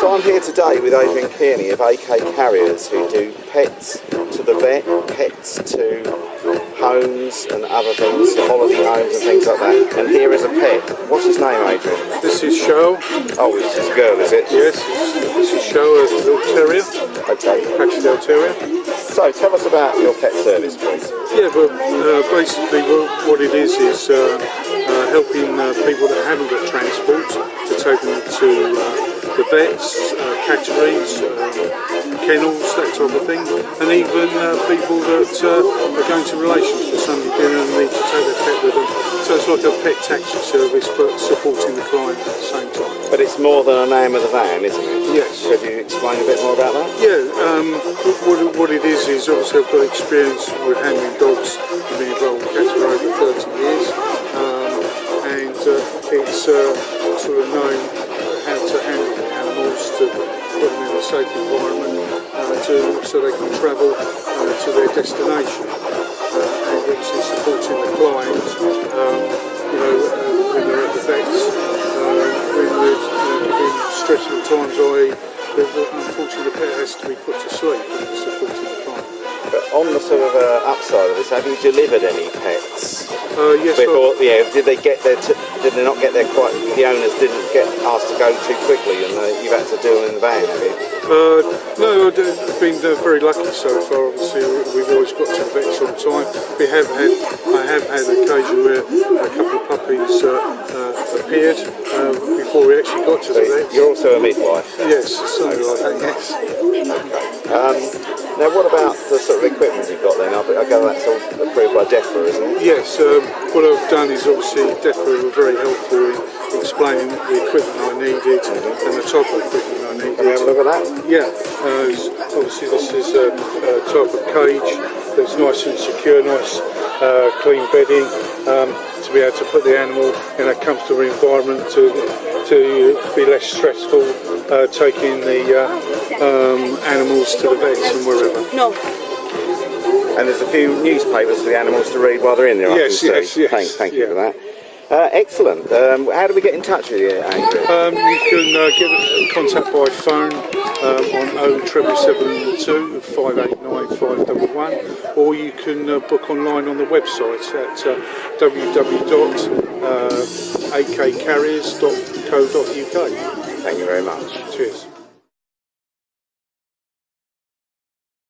So I'm here today with Adrian Kearney of AK Carriers, who do pets to the vet, pets to homes and other things, holiday homes and things like that. And here is a pet. What's his name, Adrian? This is Show. Oh, this is a girl, is it? Yes, this is Show, a little terrier, Okay. Caccidel terrier. So tell us about your pet service, please. Yeah, but basically what it is helping people that haven't got transport to take them to the vets, catteries, kennels, that type of thing, and even people that are going to relations for Sunday dinner and need to take their pet with them. So it's like a pet taxi service, but supporting the client at the same time. But it's more than a name of the van, isn't it? Yes. Could you explain a bit more about that? Yeah, what it is obviously I've got experience with handling dogs. I've been involved with cats for over 30 years, and it's sort of knowing how to handle the animals, to put them in a safe environment, so they can travel to their destination, and obviously supporting the client, when they're at the vets, when we're giving stressful times, i.e. unfortunately the pet has to be put to sleep and supporting the client. But on the sort of upside of this, have you delivered any pets? Yes. Before, did they get there? Did they not get there quite? The owners didn't get asked to go too quickly, and you've had to do them in the van, have you? No, I've been very lucky so far. Obviously, we've always got to the vets on time. I have had an occasion where a couple of puppies appeared before we actually got to the vets. You're also a midwife. Yes, something like that. Yes. Okay. Now, what about the sort of equipment you've got then? I gather that's all approved by DEFRA, isn't it? Yes. What I've done is obviously DEFRA were very helpful in explaining the equipment I needed and the type of equipment I needed. Can we have a look at that? Yeah. Obviously, this is a type of cage that's nice and secure, nice clean bedding, to be able to put the animal in a comfortable environment to be less stressful taking the animals to the vets and wherever. No. And there's a few newspapers for the animals to read while they're in there. Yes. Thank you for that. Excellent. How do we get in touch with you, Andrew? You can get in contact by phone on 07772 589 511, or you can book online on the website at www.akcarriers.co.uk. Thank you very much. Cheers.